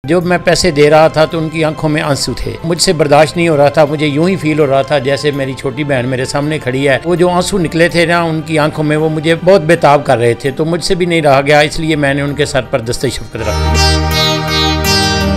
जब मैं पैसे दे रहा था तो उनकी आंखों में आंसू थे। मुझसे बर्दाश्त नहीं हो रहा था। मुझे यूं ही फील हो रहा था जैसे मेरी छोटी बहन मेरे सामने खड़ी है। वो जो आंसू निकले थे ना उनकी आंखों में, वो मुझे बहुत बेताब कर रहे थे। तो मुझसे भी नहीं रहा गया, इसलिए मैंने उनके सर पर दस्ते शफ़क़त रख दी।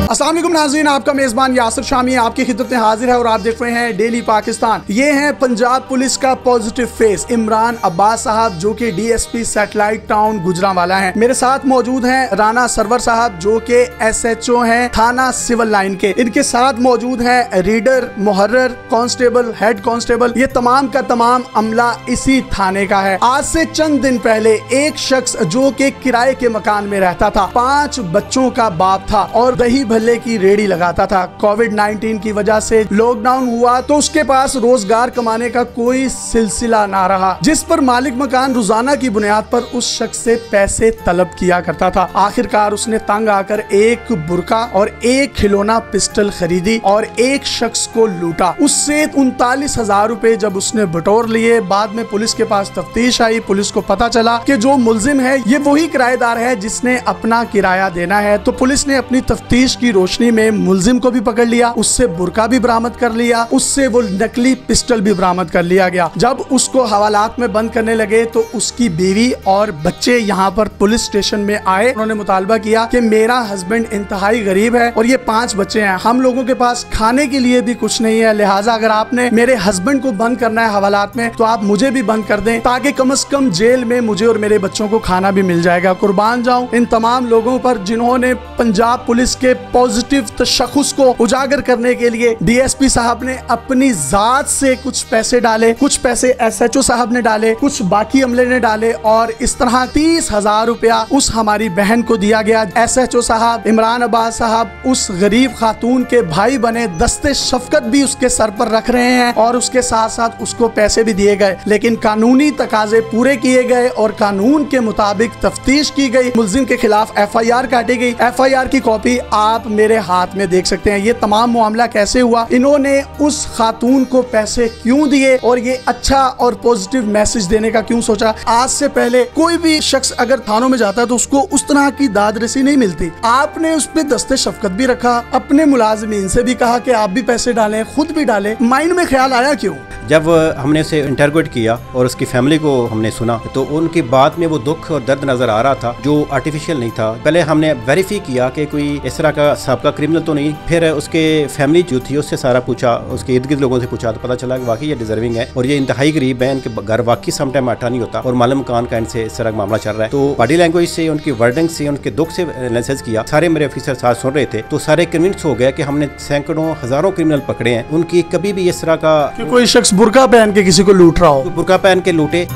अस्सलाम वालेकुम नाज़रीन, आपका मेज़बान यासिर शामी आपकी खिदमत में हाजिर है और आप देख रहे हैं डेली पाकिस्तान। ये है पंजाब पुलिस का पॉजिटिव फेस इमरान अब्बास साहब, जो कि डीएसपी सैटेलाइट टाउन गुजरांवाला हैं। मेरे साथ मौजूद हैं राना सरवर साहब, जो कि एसएचओ हैं थाना सिविल लाइन के। इनके साथ मौजूद हैं रीडर, मुहर्रर, कांस्टेबल, हेड कांस्टेबल। ये तमाम का तमाम अमला इसी थाने का है। आज से चंद दिन पहले एक शख्स जो कि किराए के मकान में रहता था, 5 बच्चों का बाप था और दही की रेडी लगाता था। कोविड-19 की वजह से लॉकडाउन हुआ तो उसके पास रोजगार कमाने का कोई सिलसिला ना रहा, जिस पर मालिक मकान रोजाना की बुनियाद पर उस शख्स से पैसे तलब किया करता था। आखिरकार उसने तंग आकर एक बुरका और एक खिलौना पिस्टल खरीदी और एक शख्स को लूटा। उससे 39,000 रुपए जब उसने बटोर लिए, बाद में पुलिस के पास तफ्तीश आई। पुलिस को पता चला कि जो मुल्जिम है ये वही किराएदार है जिसने अपना किराया देना है। तो पुलिस ने अपनी तफ्तीश की रोशनी में मुल्जिम को भी पकड़ लिया, उससे बुरका भी बरामद कर लिया, उससे वो नकली पिस्टल भी बरामद कर लिया गया। जब उसको हवालात में बंद करने लगे तो उसकी बीवी और बच्चे यहाँ पर पुलिस स्टेशन में आए। उन्होंने मुतालबा किया कि मेरा हस्बैंड इंतहाई गरीब है और ये 5 बच्चे हैं, हम लोगों के पास खाने के लिए भी कुछ नहीं है, लिहाजा अगर आपने मेरे हस्बैंड को बंद करना है हवालात में तो आप मुझे भी बंद कर दें, ताकि कम से कम जेल में मुझे और मेरे बच्चों को खाना भी मिल जाएगा। कुर्बान जाऊं इन तमाम लोगों पर जिन्होंने पंजाब पुलिस के पॉजिटिव तशख़्ख़ुस को उजागर करने के लिए डीएसपी साहब ने अपनी जात से कुछ पैसे डाले, कुछ पैसे एसएचओ साहब ने डाले, कुछ बाकी अमले ने डाले और इस तरह 30,000 रुपया उस हमारी बहन को दिया गया। एसएचओ साहब इमरान अब्बास साहब उस गरीब खातून के भाई बने, दस्ते शफकत भी उसके सर पर रख रहे हैं और उसके साथ साथ उसको पैसे भी दिए गए। लेकिन कानूनी तकाजे पूरे किए गए और कानून के मुताबिक तफ्तीश की गई। मुल्जिम के खिलाफ FIR काटी गई। FIR की कॉपी आप मेरे हाथ में देख सकते हैं। ये तमाम मामला कैसे हुआ, इन्होंने उस खातून को पैसे क्यों दिए और ये अच्छा और पॉजिटिव मैसेज देने का क्यों सोचा। आज से पहले कोई भी शख्स अगर थानों में जाता है तो उसको उस तरह की दाद रसी नहीं मिलती। आपने उस पर दस्ते शफकत भी रखा, अपने मुलाजिमीन से भी कहा कि आप भी पैसे डालें, खुद भी डालें। माइंड में ख्याल आया क्यों? जब हमने उसे इंटररोगेट किया और उसकी फैमिली को हमने सुना तो उनकी बात में वो दुख और दर्द नजर आ रहा था, जो आर्टिफिशियल नहीं था। पहले हमने वेरीफाई किया कि कोई इस तरह का साबका क्रिमिनल तो नहीं। फिर उसके फैमिली जो थी उससे सारा पूछा, उसके इर्द गिर्द लोगों से पूछा तो पता चला कि वाकई ये डिजर्विंग है और ये इंतहाई गरीब है। इनके घर वाकई समटाइम आटा नहीं होता और मालूम मकान का इनसे इस तरह मामला चल रहा है। तो बॉडी लैंग्वेज से, उनकी वर्डिंग से, उनके दुख से एनालिसिस किया। सारे मेरे ऑफिसर साथ सुन रहे थे तो सारे कन्विंस हो गया कि हमने सैकड़ों हजारों क्रिमिनल पकड़े हैं। उनकी कभी भी इस तरह का कोई शख्स बुरका पहन के किसी को लूट रहा हो, बुरका पहन के लूटे।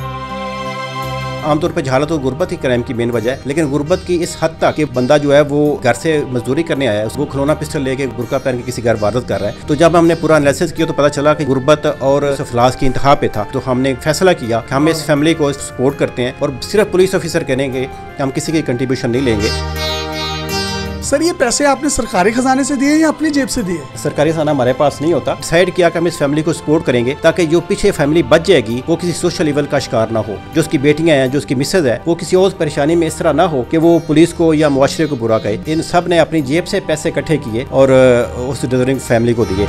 आमतौर पर जहालत और गुर्बत ही क्राइम की मेन वजह है, लेकिन गुर्बत की इस हद तक कि बंदा जो है वो घर से मजदूरी करने आया है, वो खिलौना पिस्टल लेके बुरका पहन के किसी घर वारदात कर रहा है। तो जब हमने पूरा एनालिसिस किया तो पता चला कि गुर्बत और अफलास की इंतहा पे था। तो हमने फैसला किया कि हम इस फैमिली को सपोर्ट करते हैं और सिर्फ पुलिस ऑफिसर कहेंगे कि हम किसी की कंट्रीब्यूशन नहीं लेंगे। सर ये पैसे आपने सरकारी खजाने से दिए या अपनी जेब से दिए? सरकारी खजाना हमारे पास नहीं होता। डिसाइड किया कि हम इस फैमिली को सपोर्ट करेंगे ताकि जो पीछे फैमिली बच जाएगी वो किसी सोशल इवल का शिकार ना हो। जो उसकी बेटियां हैं, जो उसकी मिसेज है, वो किसी और परेशानी में इस तरह ना हो कि वो पुलिस को या मुआशरे को बुरा कहे। इन सब ने अपनी जेब से पैसे इकट्ठे किए और उस डिजर्विंग फैमिली को दिए।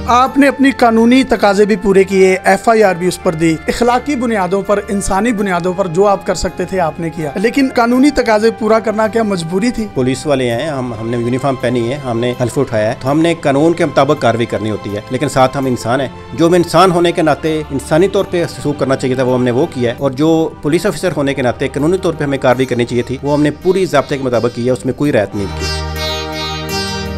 आपने अपनी कानूनी तकाजे भी पूरे किए, FIR भी उस पर दी, इखलाकी बुनियादों पर, इंसानी बुनियादों पर जो आप कर सकते थे आपने किया। लेकिन कानूनी तकाजे पूरा करना क्या मजबूरी थी? पुलिस वाले हैं, हमने यूनिफॉर्म पहनी है, हमने हल्फ उठाया है, तो हमने कानून के मुताबिक कार्रवाई करनी होती है। लेकिन साथ हम इंसान हैं, जो हम इंसान होने के नाते इंसानी तौर पर सलूक करना चाहिए था वो हमने वो किया है। और जो पुलिस ऑफिसर होने के नाते कानूनी तौर पर हमें कार्रवाई करनी चाहिए थी वो हमने पूरी ज़ाब्ते के मुताबिक की है, उसमें कोई रियायत नहीं की।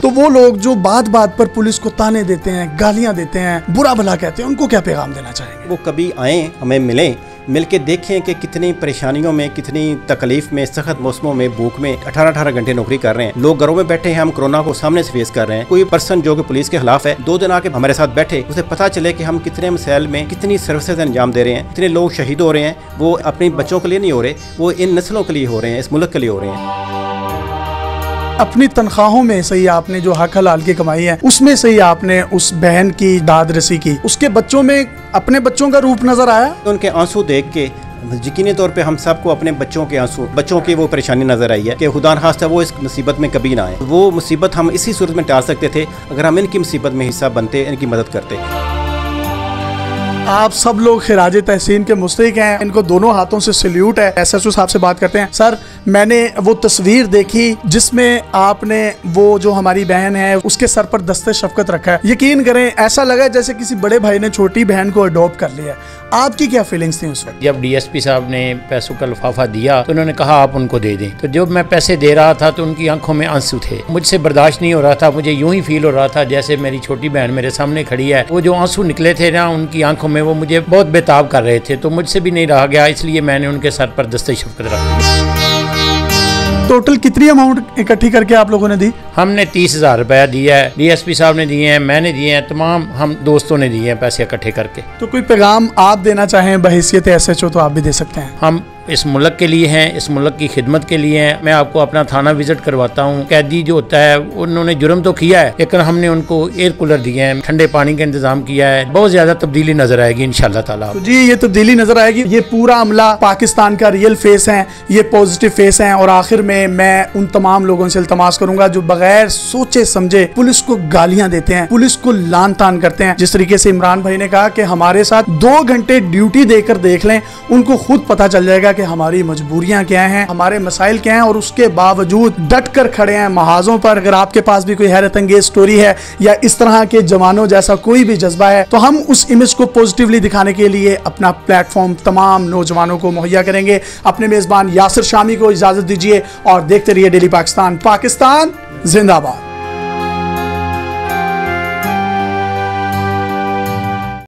तो वो लोग जो बात बात पर पुलिस को ताने देते हैं, गालियां देते हैं, बुरा भला कहते हैं, उनको क्या पैगाम देना चाहेंगे? वो कभी आए, हमें मिलें, मिल के देखें कि कितनी परेशानियों में, कितनी तकलीफ में, सख्त मौसमों में, भूख में 18-18 घंटे नौकरी कर रहे हैं। लोग घरों में बैठे हैं, हम कोरोना को सामने से फेस कर रहे हैं। कोई पर्सन जो कि पुलिस के खिलाफ है 2 दिन आके हमारे साथ बैठे, उसे पता चले कि हम कितने मसाइल में, कितनी सर्विसेज अंजाम दे रहे हैं, कितने लोग शहीद हो रहे हैं। वो अपने बच्चों के लिए नहीं हो रहे, वो इन नस्लों के लिए हो रहे हैं, इस मुल्क के लिए हो रहे हैं। अपनी तनख्वाहों में से ही आपने जो हक हलाल की कमाई है उसमें से ही आपने उस बहन की दाद रसी की। उसके बच्चों में अपने बच्चों का रूप नजर आया? उनके आंसू देख के यकीनी तौर पे हम सबको अपने बच्चों के आंसू, बच्चों की वो परेशानी नजर आई है कि खुदा न खास्ता वो इस मुसीबत में कभी ना आए। वो मुसीबत हम इसी सूरत में टाल सकते थे अगर हम इनकी मुसीबत में हिस्सा बनते, इनकी मदद करते। आप सब लोग खिराज तहसीन के मुस्तहिक हैं, इनको दोनों हाथों से सल्यूट है। एसएचओ साहब से बात करते हैं। सर, मैंने वो तस्वीर देखी जिसमें आपने वो जो हमारी बहन है उसके सर पर दस्ते शफकत रखा है। यकीन करें ऐसा लगा जैसे किसी बड़े भाई ने छोटी बहन को अडॉप्ट कर लिया। आपकी क्या फीलिंग्स थी उस वक्त? जब डीएसपी साहब ने पैसों का लिफाफा दिया तो उन्होंने कहा आप उनको दे दें। तो जब मैं पैसे दे रहा था तो उनकी आंखों में आंसू थे। मुझसे बर्दाश्त नहीं हो रहा था, मुझे यूं ही फील हो रहा था जैसे मेरी छोटी बहन मेरे सामने खड़ी है। वो जो आंसू निकले थे ना उनकी आंखों में, वो मुझे बहुत बेताब कर रहे थे। तो मुझसे भी नहीं रहा गया, इसलिए मैंने उनके सर पर दस्ते शफकत रख दी। टोटल कितनी अमाउंट इकट्ठी करके आप लोगों ने दी? हमने 30,000 रुपया दिया है, डीएसपी साहब ने दिए हैं, मैंने दिए हैं, तमाम हम दोस्तों ने दिए हैं पैसे इकट्ठे करके। तो कोई पैगाम आप देना चाहें बहैसियत एसएचओ तो आप भी दे सकते हैं। हम इस मुल्क के लिए हैं, इस मुल्क की खिदमत के लिए हैं। मैं आपको अपना थाना विजिट करवाता हूँ। कैदी जो होता है उन्होंने जुर्म तो किया है, लेकिन हमने उनको एयर कूलर दिए हैं, ठंडे पानी का इंतजाम किया है। बहुत ज्यादा तब्दीली नजर आएगी इंशाल्लाह ताला। तो जी ये तब्दीली नजर आएगी। ये पूरा अमला पाकिस्तान का रियल फेस है, ये पॉजिटिव फेस है। और आखिर में मैं उन तमाम लोगों से इल्तमास करूंगा जो बगैर सोचे समझे पुलिस को गालियां देते हैं, पुलिस को लान तान करते हैं। जिस तरीके से इमरान भाई ने कहा कि हमारे साथ 2 घंटे ड्यूटी देकर देख लें, उनको खुद पता चल जाएगा कि हमारी मजबूरियां क्या हैं, हमारे मसाइल क्या हैं, और उसके बावजूद डट कर खड़े हैं महाजों पर। अगर आपके पास भी कोई हैरत अंगेज स्टोरी है या इस तरह के जवानों जैसा कोई भी जज्बा है तो हम उस इमेज को पॉजिटिवली दिखाने के लिए अपना प्लेटफॉर्म तमाम नौजवानों को मुहैया करेंगे। अपने मेजबान यासिर शामी को इजाजत दीजिए और देखते रहिए डेली पाकिस्तान। पाकिस्तान जिंदाबाद।